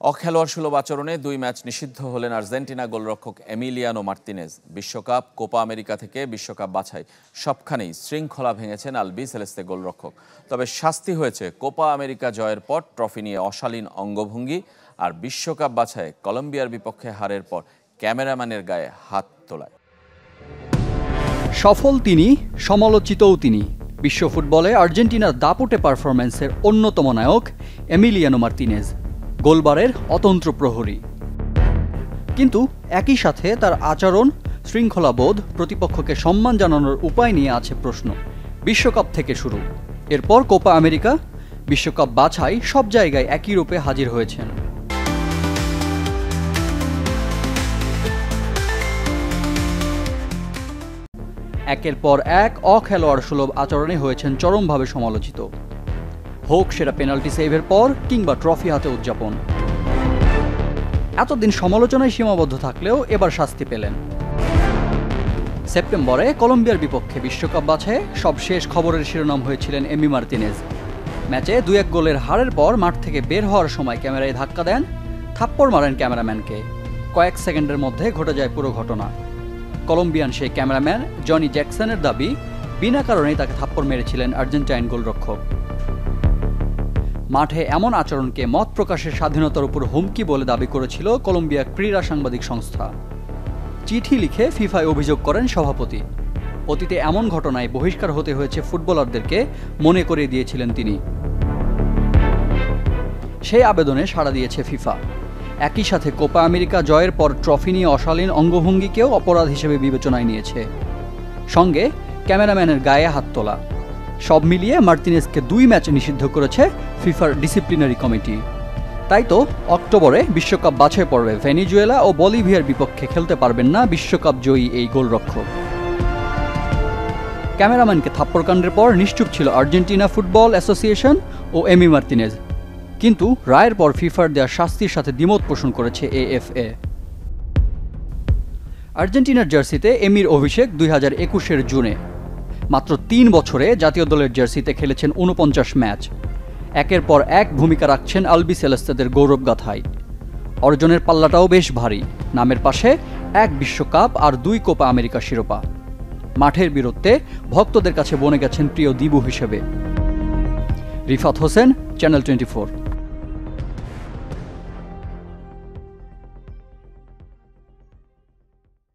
অখেলোয়াড় সুলভ আচরণে 2 ম্যাচ নিষিদ্ধ হলেন আর্জেন্টিনা গোলরক্ষক এমিলিয়ানো মার্তিনেজ। বিশ্বকাপ, কোপা আমেরিকা থেকে বিশ্বকাপ বাছাই সবখানেই শৃঙ্খলা ভেঙেছেন আলবি সেলেস্তে গোলরক্ষক। তবে শাস্তি হয়েছে কোপা আমেরিকা জয়ের পর ট্রফি নিয়ে অশালীন অঙ্গভঙ্গি আর বিশ্বকাপ বাছাইয়ে কলম্বিয়ার বিপক্ষে হারের পর ক্যামেরাম্যানের গায়ে হাত তোলায়। সফল তিনি, সমালোচিতও তিনি। বিশ্ব ফুটবলে আর্জেন্টিনার দাপুটে পারফরম্যান্সের অন্যতম নায়ক এমিলিয়ানো মার্তিনেজ, গোলবারের অতন্ত্র প্রহরী। কিন্তু একই সাথে তার আচরণ, শৃঙ্খলাবোধ, প্রতিপক্ষকে সম্মান জানানোর উপায় নিয়ে আছে প্রশ্ন। বিশ্বকাপ থেকে শুরু, এরপর কোপা আমেরিকা, বিশ্বকাপ বাছাই সব জায়গায় একই রূপে হাজির হয়েছেন। একের পর এক অখেলোয়াড় সুলভ আচরণে হয়েছেন চরমভাবে সমালোচিত, হোক সেটা পেনাল্টি সেভের পর কিংবা ট্রফি হাতে উদযাপন। এতদিন সমালোচনায় সীমাবদ্ধ থাকলেও এবার শাস্তি পেলেন। সেপ্টেম্বরে কলম্বিয়ার বিপক্ষে বিশ্বকাপ বাছাইয়ে সবশেষ খবরের শিরোনাম হয়েছিলেন এমি মার্তিনেজ। ম্যাচে 2-1 গোলের হারের পর মাঠ থেকে বের হওয়ার সময় ক্যামেরায় ধাক্কা দেন, থাপ্পড় মারেন ক্যামেরাম্যানকে। কয়েক সেকেন্ডের মধ্যে ঘটে যায় পুরো ঘটনা। কলম্বিয়ান সেই ক্যামেরাম্যান জনি জ্যাকসনের দাবি, বিনা কারণেই তাকে থাপ্পড় মেরেছিলেন আর্জেন্টাইন গোলরক্ষক। মাঠে এমন আচরণকে মত প্রকাশের স্বাধীনতার উপর হুমকি বলে দাবি করেছিল কলম্বিয়া ক্রীড়া সাংবাদিক সংস্থা। চিঠি লিখে ফিফায় অভিযোগ করেন সভাপতি। অতীতে এমন ঘটনায় বহিষ্কার হতে হয়েছে ফুটবলারদেরকে মনে করিয়ে দিয়েছিলেন তিনি। সেই আবেদনে সাড়া দিয়েছে ফিফা। একই সাথে কোপা আমেরিকা জয়ের পর ট্রফি নিয়ে অশালীন অঙ্গভঙ্গিকেও অপরাধ হিসেবে বিবেচনায় নিয়েছে, সঙ্গে ক্যামেরাম্যানের গায়ে হাত তোলা। সব মিলিয়ে মার্তিনেজকে 2 ম্যাচ নিষিদ্ধ করেছে ফিফার ডিসিপ্লিনারি কমিটি। তাই তো অক্টোবরে বিশ্বকাপ বাছাই পর্বে ভেনেজুয়েলা ও বলিভিয়ার বিপক্ষে খেলতে পারবেন না বিশ্বকাপ জয়ী এই গোলরক্ষক। ক্যামেরাম্যানকে থাপ্পড়কাণ্ডের পর নিশ্চুপ ছিল আর্জেন্টিনা ফুটবল অ্যাসোসিয়েশন ও এমি মার্তিনেজ। কিন্তু রায়ের পর ফিফার দেওয়া শাস্তির সাথে দ্বিমত পোষণ করেছে এএফএ। আর্জেন্টিনার জার্সিতে এমির অভিষেক 2021-এর জুনে। মাত্র 3 বছরে জাতীয় দলের জার্সিতে খেলেছেন 49 ম্যাচ। একের পর এক ভূমিকা রাখছেন আলবি সেলেস্তেদের গৌরবগাথায়। অর্জনের পাল্লাটাও বেশ ভারী, নামের পাশে 1 বিশ্বকাপ আর 2 কোপা আমেরিকা শিরোপা। মাঠের বীরত্বে ভক্তদের কাছে বনে গেছেন প্রিয় দিবু হিসেবে। রিফাত হোসেন, চ্যানেল 24।